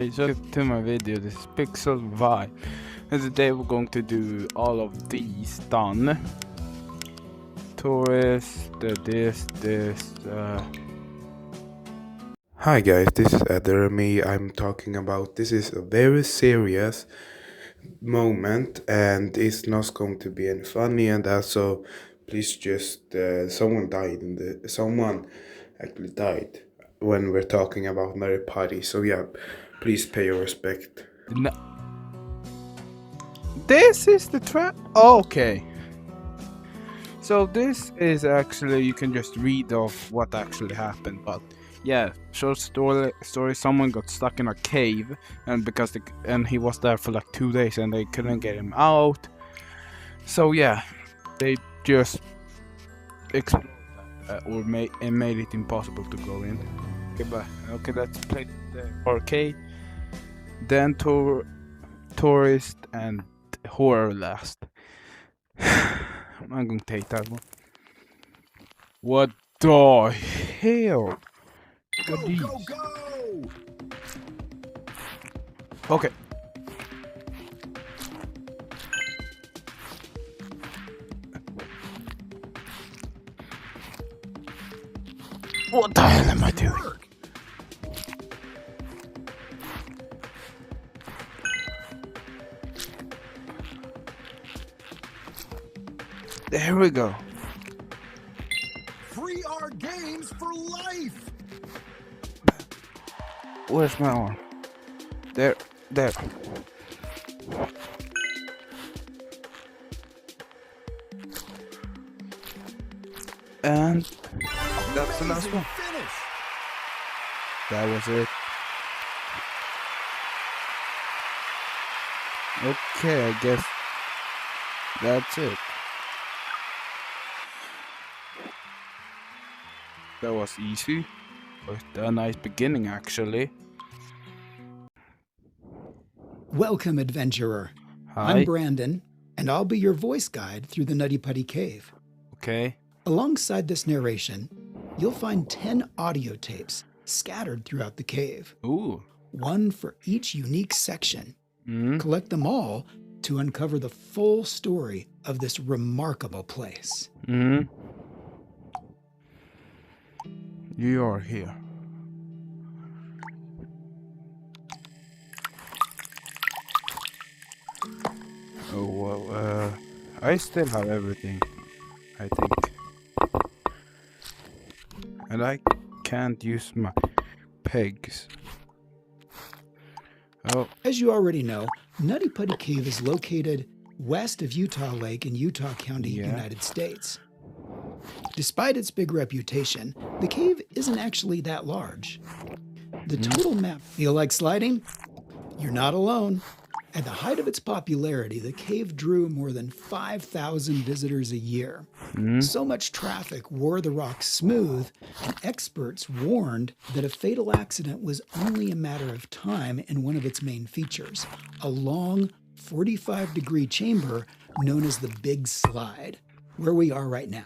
So to my video, this is Pixel Vibe, and today we're going to do all of these done. Tourist, this. Hi guys, this is Addermy. I'm talking about this is a very serious moment and it's not going to be any funny and also please just someone actually died when we're talking about Nutty puddy. So yeah, please pay your respect. No. This is the trap. Okay. So this is actually, you can just read off what actually happened, but yeah, short story. Someone got stuck in a cave, and he was there for like 2 days, and they couldn't get him out. So yeah, they just exploded or made it impossible to go in. Okay, let's play the arcade, then tourist, and horror last. I'm gonna take that one. What the hell? Go! Okay. What the hell am I doing? There we go. 3R games for life! Where's my arm? There. And that's the last one. Finish. That was it. Okay, I guess that's it. That was easy, with a nice beginning actually. Welcome, adventurer. Hi. I'm Brandon, and I'll be your voice guide through the Nutty Puddy Cave. Okay. Alongside this narration, you'll find 10 audio tapes scattered throughout the cave. Ooh. One for each unique section. Mm. Collect them all to uncover the full story of this remarkable place. Mm. You are here. Oh well, I still have everything, I think. And I can't use my pegs. Oh. As you already know, Nutty Puddy Cave is located west of Utah Lake in Utah County, United States. Despite its big reputation, the cave isn't actually that large. The total map. Feel like sliding? You're not alone. At the height of its popularity, the cave drew more than 5,000 visitors a year. So much traffic wore the rock smooth, and experts warned that a fatal accident was only a matter of time in one of its main features, a long 45-degree chamber known as the Big Slide, where we are right now.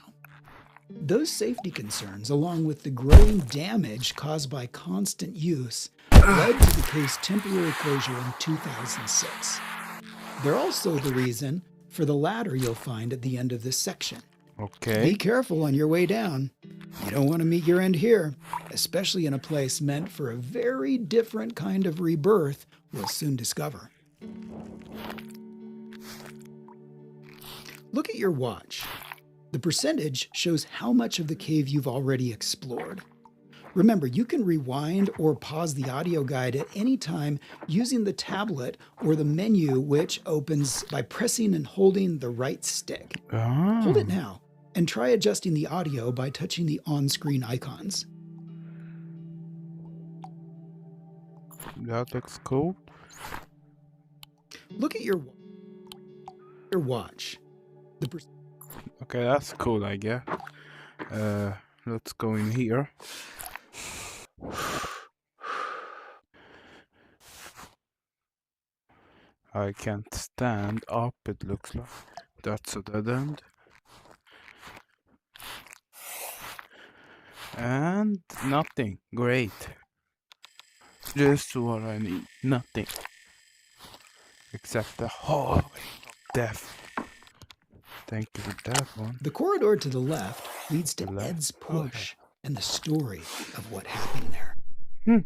Those safety concerns, along with the growing damage caused by constant use, led to the cave's temporary closure in 2006. They're also the reason for the ladder you'll find at the end of this section. Okay. Be careful on your way down. You don't want to meet your end here, especially in a place meant for a very different kind of rebirth we'll soon discover. Look at your watch. The percentage shows how much of the cave you've already explored. Remember, you can rewind or pause the audio guide at any time using the tablet or the menu, which opens by pressing and holding the right stick. Hold it now and try adjusting the audio by touching the on-screen icons. That looks cool. Look at your watch. Okay, that's cool, I guess. Let's go in here. I can't stand up, it looks like. That's a dead end. And nothing. Great. Just what I need. Nothing. Except the hallway of death. Thank you for that one. The corridor to the left leads to The left? Ed's Okay. push and the story of what happened there.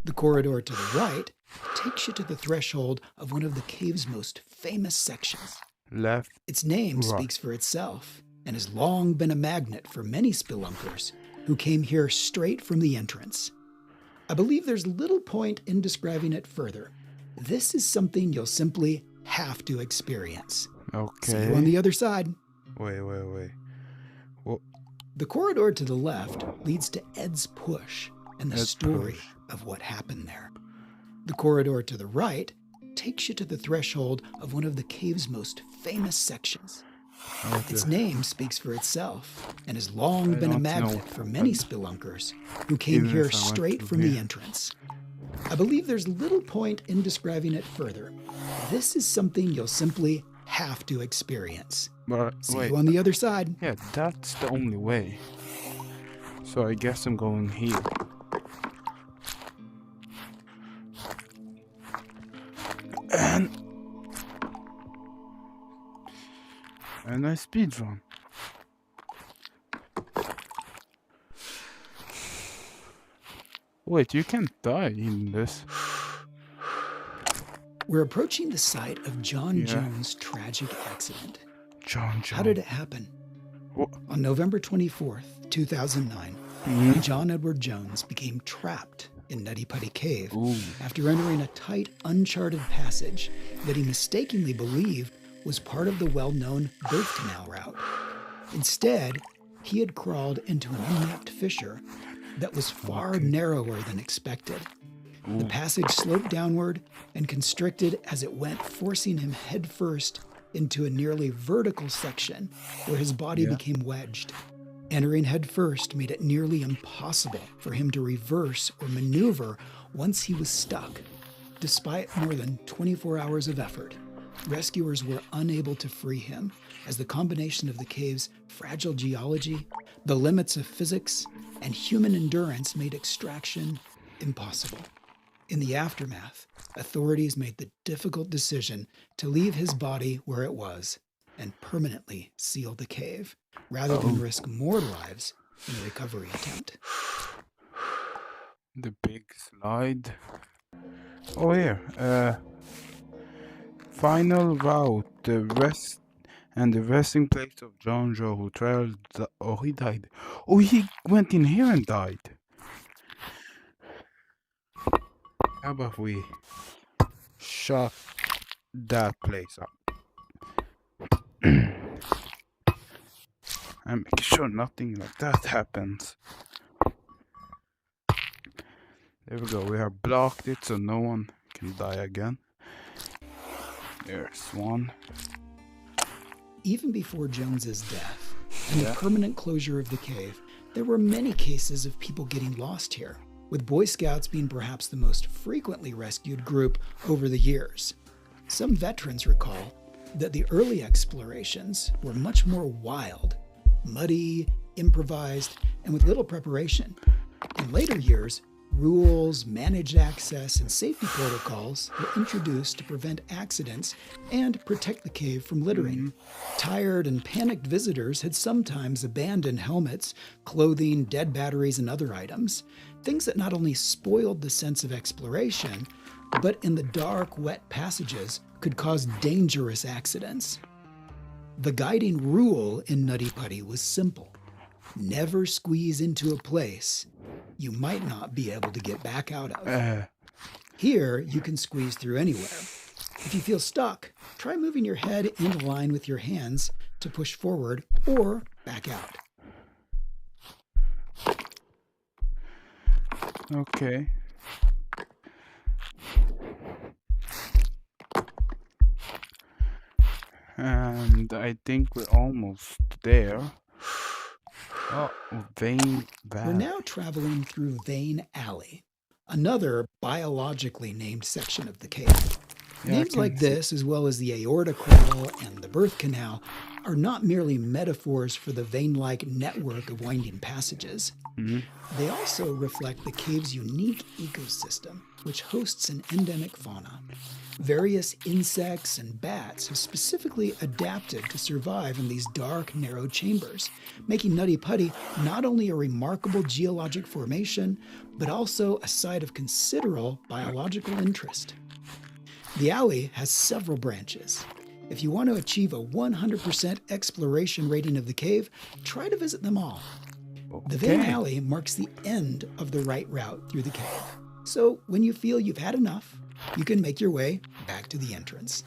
The corridor to the right takes you to the threshold of one of the cave's most famous sections. Left. Its name Right. speaks for itself and has long been a magnet for many spelunkers who came here straight from the entrance. I believe there's little point in describing it further. This is something you'll simply have to experience. See Okay. you on the other side. Wait. What? The corridor to the left leads to Ed's push and the Ed's story push. of what happened there. The corridor to the right takes you to the threshold of one of the cave's most famous sections. Its name speaks for itself and has long I been a don't magnet know. for many spelunkers who came Even here if I went straight through from the here. entrance. I believe there's little point in describing it further. This is something you'll simply have to experience. But See wait. you on the other side. Yeah, that's the only way. So I guess I'm going here. And I speedrun. Wait, you can't die in this. We're approaching the site of John Yeah. Jones' tragic accident. John. How did it happen? What? On November 24th, 2009, Mhm. John Edward Jones became trapped in Nutty Puddy Cave Ooh. after entering a tight, uncharted passage that he mistakenly believed was part of the well-known birth canal route. Instead, he had crawled into an unmapped fissure that was far narrower than expected. The passage sloped downward and constricted as it went, forcing him headfirst into a nearly vertical section where his body became wedged. Entering headfirst made it nearly impossible for him to reverse or maneuver once he was stuck. Despite more than 24 hours of effort, rescuers were unable to free him as the combination of the cave's fragile geology, the limits of physics, and human endurance made extraction impossible. In the aftermath, authorities made the difficult decision to leave his body where it was and permanently seal the cave, rather than risk more lives in a recovery attempt. The big slide. Oh, here. Final route. The rest and the resting place of John Joe, who traveled. Oh, he died. Oh, he went in here and died. How about we shut that place up? And make sure nothing like that happens. There we go, we have blocked it so no one can die again. There's one. Even before Jones's death and the permanent closure of the cave, there were many cases of people getting lost here, with Boy Scouts being perhaps the most frequently rescued group over the years. Some veterans recall that the early explorations were much more wild, muddy, improvised, and with little preparation. In later years, rules, managed access, and safety protocols were introduced to prevent accidents and protect the cave from littering. Tired and panicked visitors had sometimes abandoned helmets, clothing, dead batteries, and other items, things that not only spoiled the sense of exploration, but in the dark, wet passages could cause dangerous accidents. The guiding rule in Nutty Puddy was simple. Never squeeze into a place you might not be able to get back out of. Here, you can squeeze through anywhere. If you feel stuck, try moving your head in line with your hands to push forward or back out. Okay. And I think we're almost there. Oh, Vein We're Valley. now traveling through Vein Alley, another biologically named section of the cave. Yeah, I Names can like see- this, as well as the aorta crawl and the birth canal, are not merely metaphors for the vein-like network of winding passages. They also reflect the cave's unique ecosystem, which hosts an endemic fauna. Various insects and bats have specifically adapted to survive in these dark, narrow chambers, making Nutty Puddy not only a remarkable geologic formation, but also a site of considerable biological interest. The alley has several branches. If you want to achieve a 100% exploration rating of the cave, try to visit them all. The vein alley marks the end of the right route through the cave. So when you feel you've had enough, you can make your way back to the entrance.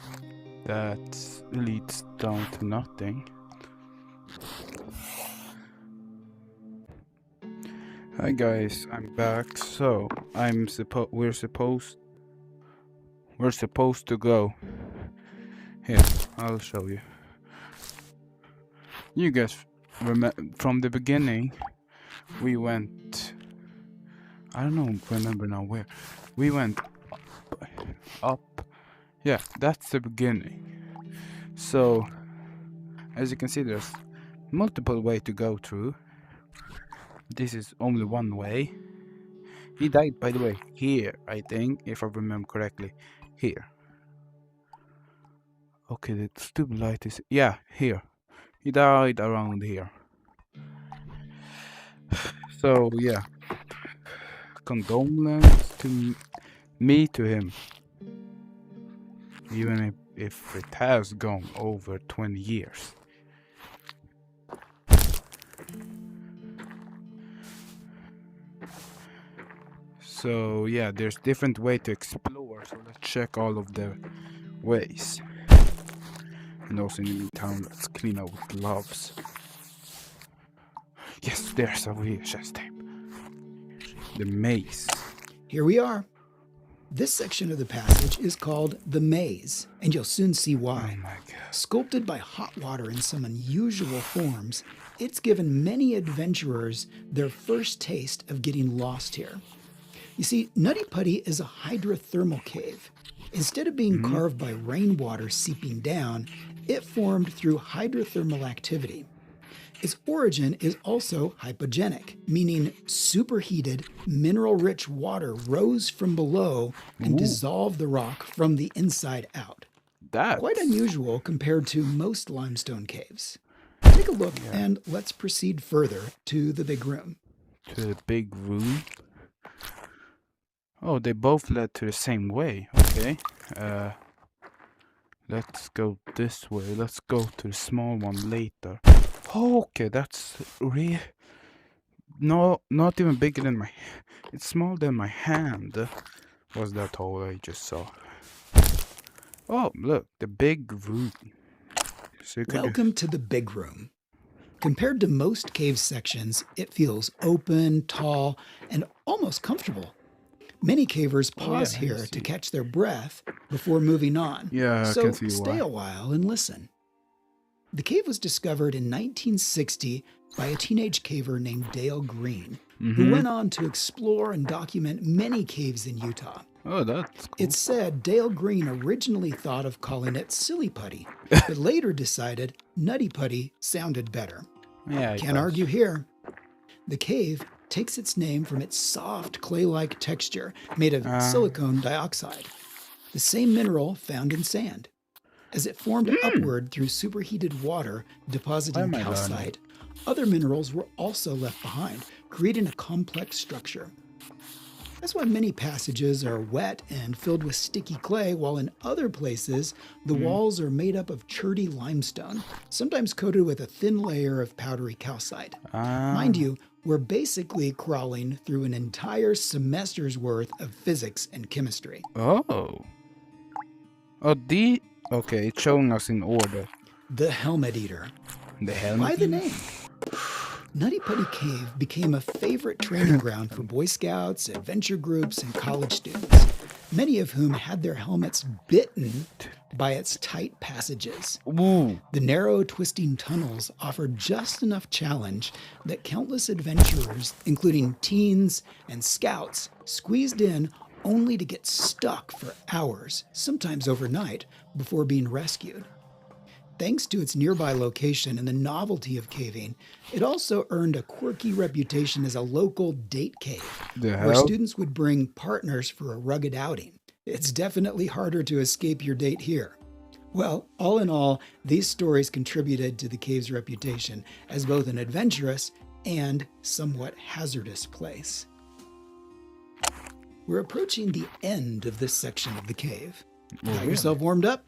That leads down to nothing. Hi guys, I'm back. So we're supposed to go. Here, I'll show you. You guys remember from the beginning? We went. I don't remember now where. We went up. Yeah, that's the beginning. So, as you can see, there's multiple ways to go through. This is only one way. He died, by the way, here, I think, if I remember correctly. Here. Okay, the stupid light is... Yeah, here. He died around here. So, yeah. Condolence to me to him. Even if it has gone over 20 years. So yeah, there's different way to explore. So let's check all of the ways. And also in the meantime, let's clean out with gloves. Yes, there's a VHS tape. The maze. Here we are. This section of the passage is called the maze, and you'll soon see why. Oh my god. Sculpted by hot water in some unusual forms, it's given many adventurers their first taste of getting lost here. You see, Nutty Puddy is a hydrothermal cave. Instead of being carved by rainwater seeping down, it formed through hydrothermal activity. Its origin is also hypogenic, meaning superheated, mineral-rich water rose from below and dissolved the rock from the inside out. That's Quite unusual compared to most limestone caves. Take a look and let's proceed further to the big room. to the big room. Oh, they both led to the same way. Okay. Let's go this way. Let's go to the small one later. Okay, that's no, not even bigger than my. It's smaller than my hand. Was that hole I just saw? Oh, look, the big room. So you could Welcome to the big room. Compared to most cave sections, it feels open, tall, and almost comfortable. Many cavers pause here to catch their breath before moving on. Yeah, I so can see stay why. a while and listen. The cave was discovered in 1960 by a teenage caver named Dale Green, who went on to explore and document many caves in Utah. Oh, that's cool. It's said Dale Green originally thought of calling it Silly Putty, but later decided Nutty Putty sounded better. Yeah, Can't argue here. The cave takes its name from its soft clay-like texture made of silicon dioxide, the same mineral found in sand. As it formed upward through superheated water depositing Why am I calcite, other minerals were also left behind, creating a complex structure. That's why many passages are wet and filled with sticky clay, while in other places, the walls are made up of cherty limestone, sometimes coated with a thin layer of powdery calcite. Mind you, we're basically crawling through an entire semester's worth of physics and chemistry. Oh. Oh, okay, it's showing us in order. The Helmet Eater. The helmet. By the name. Nutty Putty Cave became a favorite training ground for Boy Scouts, adventure groups, and college students, many of whom had their helmets bitten by its tight passages. Ooh. The narrow, twisting tunnels offered just enough challenge that countless adventurers, including teens and scouts, squeezed in only to get stuck for hours, sometimes overnight, before being rescued. Thanks to its nearby location and the novelty of caving, it also earned a quirky reputation as a local date cave, The where hell? students would bring partners for a rugged outing. It's definitely harder to escape your date here. Well, all in all, these stories contributed to the cave's reputation as both an adventurous and somewhat hazardous place. We're approaching the end of this section of the cave. Got yourself warmed up?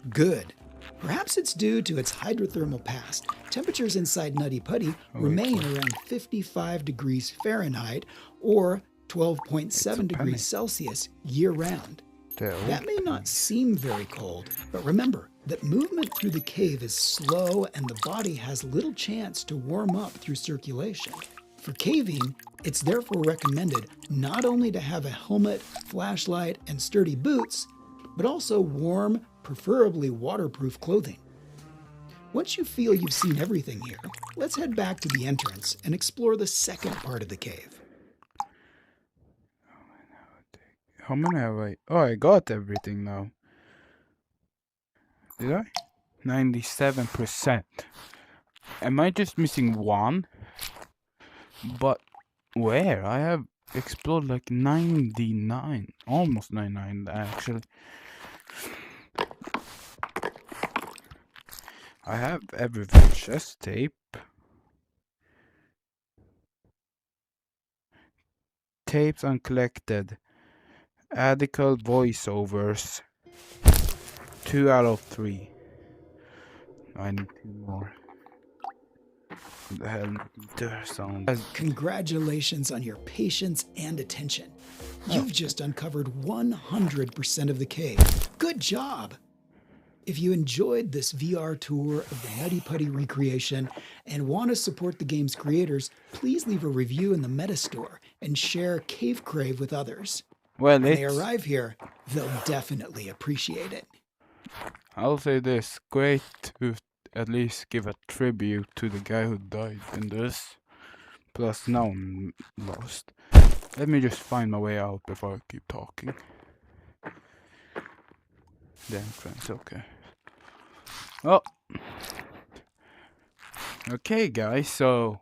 Good. Perhaps it's due to its hydrothermal past. Temperatures inside Nutty Puddy remain around 55 degrees Fahrenheit or 12.7 degrees Celsius year-round. That may not seem very cold, but remember that movement through the cave is slow and the body has little chance to warm up through circulation. For caving, it's therefore recommended not only to have a helmet, flashlight, and sturdy boots, but also warm, preferably waterproof clothing. Once you feel you've seen everything here, let's head back to the entrance and explore the second part of the cave. How many have I? Oh, I got everything now. Did I? 97%. Am I just missing one? But where? I have explored like 99. Almost 99 actually. I have everything. Chest tape. Tapes uncollected. Adequate voiceovers. 2 out of 3. I need 2 more. What the hell? There sound. Congratulations on your patience and attention. You've just uncovered 100% of the cave. Good job! If you enjoyed this VR tour of the Nutty Puddy recreation and want to support the game's creators, please leave a review in the Meta Store and share Cave Crave with others. Well, When they arrive here, they'll definitely appreciate it. I'll say this, great to at least give a tribute to the guy who died in this. Plus now I'm lost. Let me just find my way out before I keep talking. The entrance, okay. Oh! Okay guys, so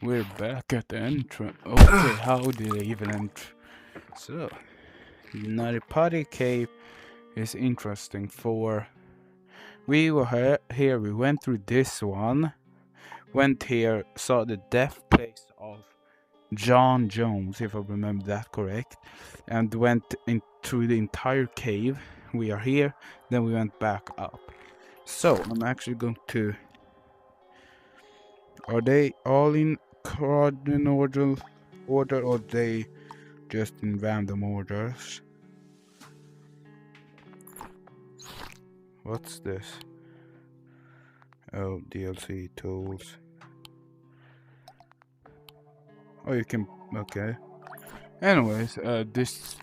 we're back at the entrance. Okay, how did I even enter? So, Nutty Puddy Cave is interesting for... We were here, we went through this one, went here, saw the death place of John Jones, if I remember that correct, and went in through the entire cave. We are here, then we went back up. So, I'm actually going to... Are they all in chronological order or they just in random orders? What's this? Oh, DLC tools. Oh, you can... Okay. Anyways, this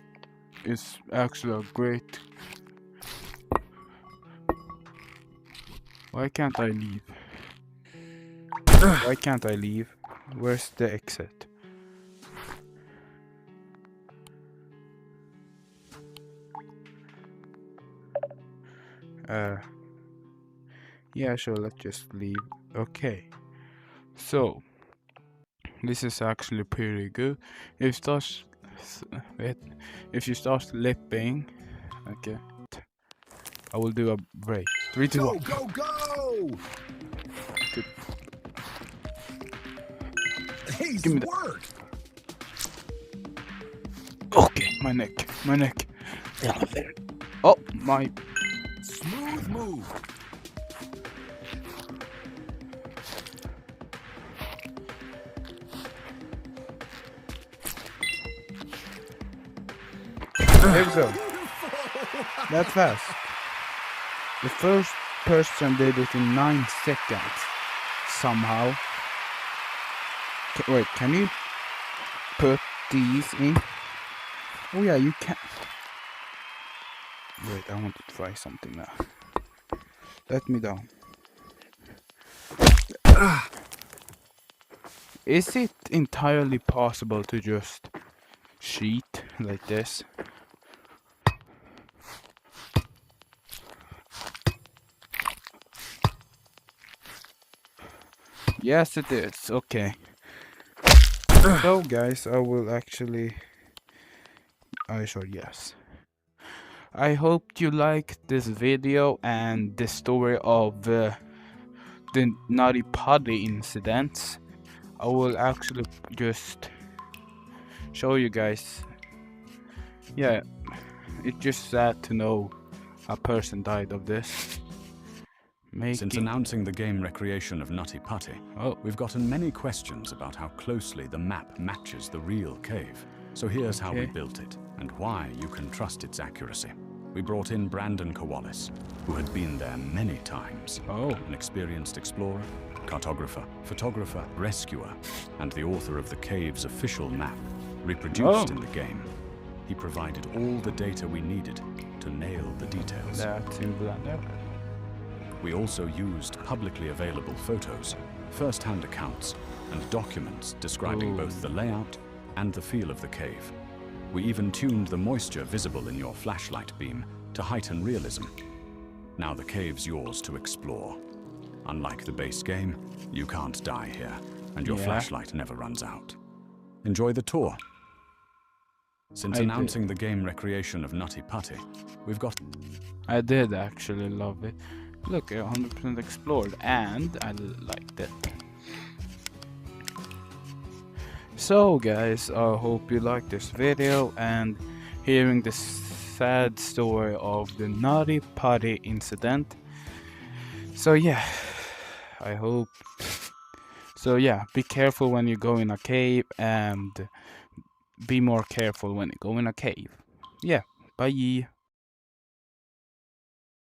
is actually a great... Why can't I leave? Why can't I leave? Where's the exit? Yeah, sure, let's just leave. Okay. So, this is actually pretty good. If you start slipping, okay, I will do a break. 3, 2, 1. Go, go! Nice Give me that. work! Okay, my neck. Oh, my. Smooth move. There we go. That's fast. The first person did it in 9 seconds. Somehow. Wait, can you put these in? Oh yeah, you can. Wait, I want to try something now. Let me down. Is it entirely possible to just cheat like this? Yes, it is. Okay. So, guys, I will actually. I sure yes. I hope you liked this video and the story of the Nutty Puddy incidents. I will actually just show you guys. Yeah, it's just sad to know a person died of this. Since announcing the game recreation of Nutty Putty, we've gotten many questions about how closely the map matches the real cave. So here's how we built it, and why you can trust its accuracy. We brought in Brandon Kowalis, who had been there many times. An experienced explorer, cartographer, photographer, rescuer, and the author of the cave's official map, reproduced in the game. He provided all the data we needed to nail the details. That's in Blender. We also used publicly available photos, first-hand accounts, and documents describing both the layout and the feel of the cave. We even tuned the moisture visible in your flashlight beam to heighten realism. Now the cave's yours to explore. Unlike the base game, you can't die here, and your flashlight never runs out. Enjoy the tour. Since announcing the game recreation of Nutty Putty, we've got... I did actually love it. Look, 100% explored, and I liked it. So guys, I hope you liked this video and hearing the sad story of the Nutty Putty incident. So yeah, I hope. So yeah, be careful when you go in a cave and be more careful when you go in a cave. Yeah, bye.